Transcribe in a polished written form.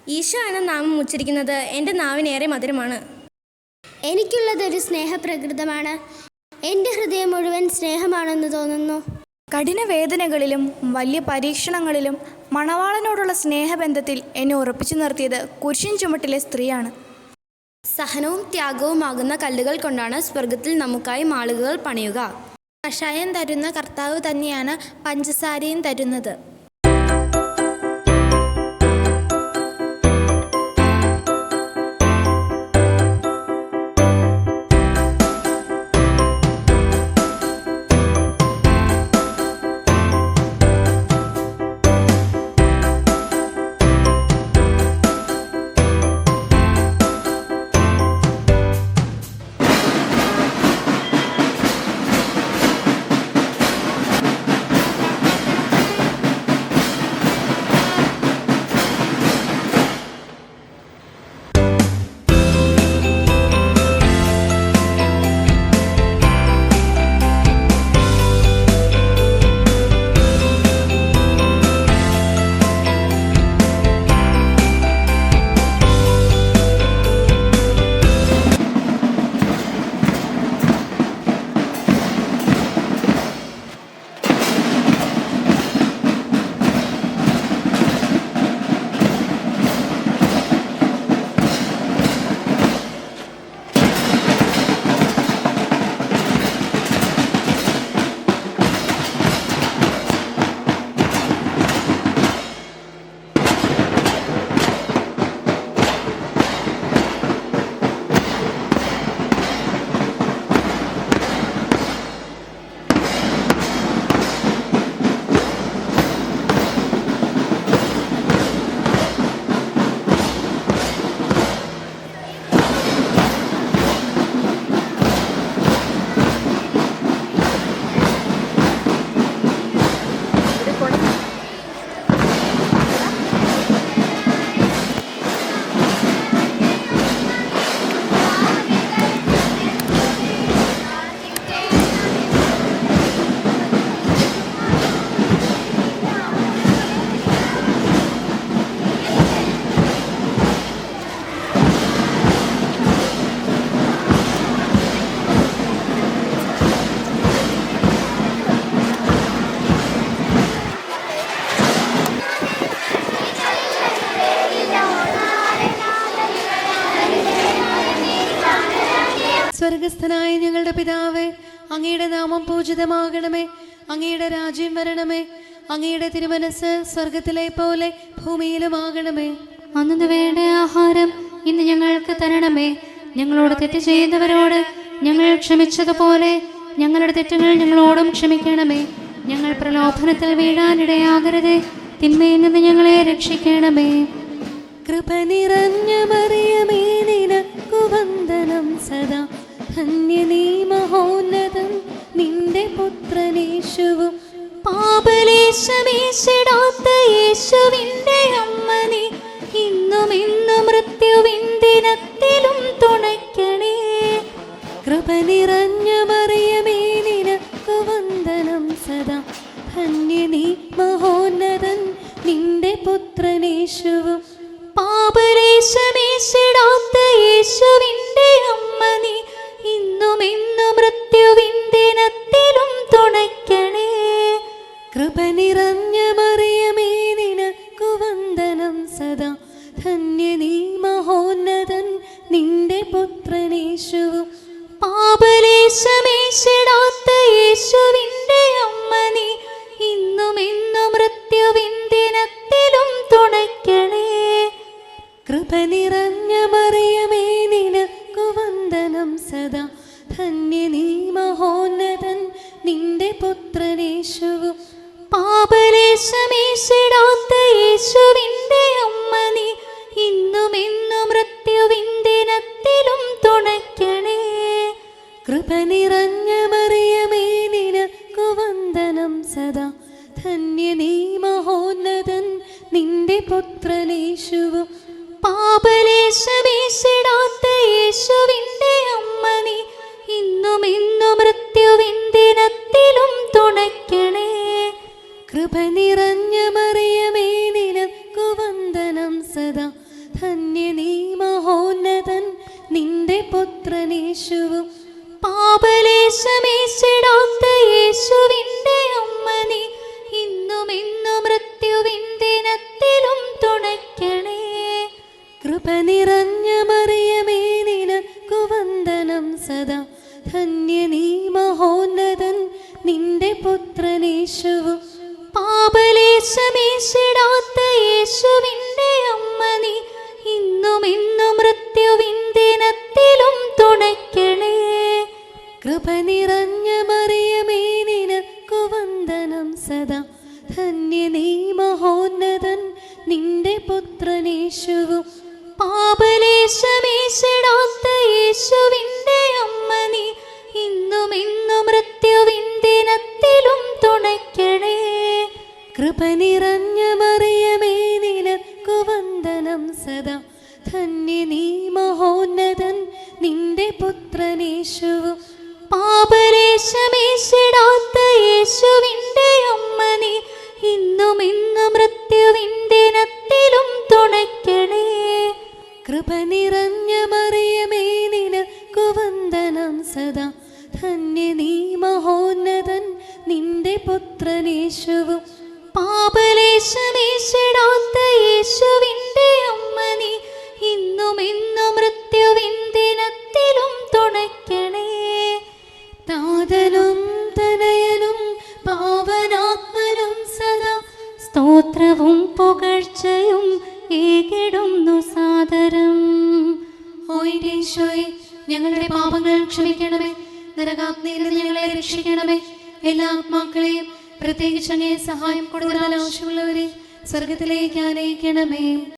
ഈശോ എന്ന നാമം ഉച്ചരിക്കുന്നത് എൻ്റെ നാവിനേറെ മധുരമാണ്. എനിക്കുള്ളതൊരു സ്നേഹപ്രകൃതമാണ്. എൻ്റെ ഹൃദയം മുഴുവൻ സ്നേഹമാണെന്ന് തോന്നുന്നു. കഠിന വേദനകളിലും വലിയ പരീക്ഷണങ്ങളിലും മണവാളനോടുള്ള സ്നേഹബന്ധത്തിൽ എന്നെ ഉറപ്പിച്ചു നിർത്തിയത് കുരിശിൻ ചുമട്ടിലെ സ്ത്രീയാണ്. സഹനവും ത്യാഗവുമാകുന്ന കല്ലുകൾ കൊണ്ടാണ് സ്വർഗത്തിൽ നമുക്കായി മാളികകൾ പണിയുക. കഷായം തരുന്ന കർത്താവ് തന്നെയാണ് പഞ്ചസാരയും തരുന്നത്. സ്വർഗസ്ഥനായ ഞങ്ങളുടെ പിതാവേ, അങ്ങയുടെ നാമം പൂജിതമാകണമേ. അങ്ങയുടെ രാജ്യം വരണമേ. അങ്ങയുടെ തിരുമനസ് സ്വർഗത്തിലെ പോലെ ഭൂമിയിലുമാകണമേ. അന്നു വേണ്ട ആഹാരം ഇന്ന് ഞങ്ങൾക്ക് തരണമേ. ഞങ്ങളോട് തെറ്റ് ചെയ്യുന്നവരോട് ഞങ്ങൾ ക്ഷമിച്ചതുപോലെ ഞങ്ങളുടെ തെറ്റുകൾ ഞങ്ങളോടും ക്ഷമിക്കണമേ. ഞങ്ങൾ പ്രലോഭനത്തിൽ വീഴാനിടയാകരുതേ. തിന്മയിൽ നിന്ന് ഞങ്ങളെ രക്ഷിക്കണമേ. കൃപ നിറഞ്ഞ മറിയമേ, നിനക്കു വന്ദനം സദാ. ധന്യ നീ മഹോന്നതം നിന്റെ പുത്രനേശുവും. പാപലേശമേശിടാത്ത യേശുവിൻ്റെ അമ്മ നീ, ഇന്നും ഇന്നും മൃത്യുവിൻ ദിനത്തിലും തുണയ്ക്കണേ. കൃപ നിറഞ്ഞ മറിയമേ, നിനക്കു വന്ദനം സദാ. ധന്യ നീ മഹോന്നതൻ നിന്റെ പുത്രനേശുവും. പാപലേശമേശിടാത്ത യേശുവിൻ്റെ അമ്മ നീ, ഇന്നും ഇന്നും മൃത്യുവിൻ ദിനത്തിലും തുണയ്ക്കണേ. കൃപ നിറഞ്ഞ മറിയമേ, നിനക്കു വന്ദനം സദാ. ധന്യ നീ മഹോന്നതൻ നിന്റെ പുത്രനേശുവും. പാപലേശമേശിടാത്ത യേശുവിൻ്റെ അമ്മ നീ, ഇന്നും ഇന്നും മൃത്യുവിൻ ദിനത്തിലും തുണയ്ക്കണേ. കൃപ നിറഞ്ഞ മറിയമേ, നിനക്കു വന്ദനം സദാ. ധന്യ നീ മഹോന്നതൻ നിന്റെ പുത്രനേശുവും. പാപലേശമേശിടാത്ത യേശുവിൻ്റെ അമ്മ നീ, ഇന്നും ഇന്നും മൃത്യുവിൻ ദിനത്തിലും തുണയ്ക്കണേ. കൃപ നിറഞ്ഞ മറിയമേ, നിനക്കു വന്ദനം സദാ. ധന്യ നീ മഹോന്നതൻ നിന്റെ പുത്രനേശുവും. പാപലേശമേശിടാത്ത യേശുവിൻ്റെ അമ്മ നീ, ഇന്നും ഇന്നും മൃത്യുവിൻ ദിനത്തിലും തുണയ്ക്കണേ. കൃപ നിറഞ്ഞ മറിയമേ, നിനക്കു വന്ദനം സദാ. ധന്യ നീ മഹോന്നതൻ നിന്റെ പുത്രനേശുവും പാപലേശമേശിടാത്ത യേശുവിൻ്റെ അമ്മ നീ ഇന്നും ഇന്നും മൃത്യുവിൻ ദിനത്തിലും തുണയ്ക്കണേ. കൃപ നിറഞ്ഞ മറിയമേ നിനക്കു വന്ദനം സദാ. ധന്യ നീ മഹോന്നതൻ നിന്റെ പുത്രനേശുവും പാപലേശമേശിടാത്ത യേശുവിൻ്റെ അമ്മ നീ ഇന്നും ഇന്നും മൃത്യുവിൻ ദിനത്തിലും തുണയ്ക്കണേ. കൃപ നിറഞ്ഞ മറിയമേ നിനക്കു വന്ദനം സദാ. ധന്യ നീ മഹോന്നതൻ നിന്റെ പുത്രനേശുവും പാപലേശമേശിടാത്ത യേശുവിൻ്റെ അമ്മ നീ ഇന്നും ഇന്നും മൃത്യുവിൻ ദിനത്തിലും തുണയ്ക്കണേ. കൃപ നിറഞ്ഞ മറിയമേ നിനക്കു വന്ദനം സദാ. ധന്യ നീ മഹോന്നതൻ നിന്റെ പുത്രനേശുവും പാപലേശമേശിടാത്ത യേശുവിൻ്റെ അമ്മ നീ ഇന്നും ഇന്നും മൃത്യുവിൻ ദിനത്തിലും തുണയ്ക്കണേ. കൃപ നിറഞ്ഞ മറിയമേ നിനക്കു വന്ദനം സദാ. ധന്യ നീ മഹോന്നതൻ നിന്റെ പുത്രനേശുവും പാപലേശമേശിടാത്ത യേശുവിൻ്റെ അമ്മ നീ ഇന്നും ഇന്നും മൃത്യുവിൻ ദിനത്തിലും തുണയ്ക്കണേ. താതനും തനയനും പാവനാത്മനും സദാ സ്തോത്രവും പുകഴ്ചയും ഏകിടുന്നു സാദരം. ഓ ഈശോയെ, ഞങ്ങളുടെ പാപങ്ങൾ ക്ഷമിക്കണമേ. നരകാഗ്നിയിൽ നിന്ന് ഞങ്ങളെ രക്ഷിക്കണമേ. എല്ലാ ആത്മാക്കളെയും പ്രത്യേകിച്ച് അങ്ങേ സഹായം കൂടുതൽ ആവശ്യമുള്ളവരെ സ്വർഗത്തിലേക്ക് ആനയിക്കണമേ.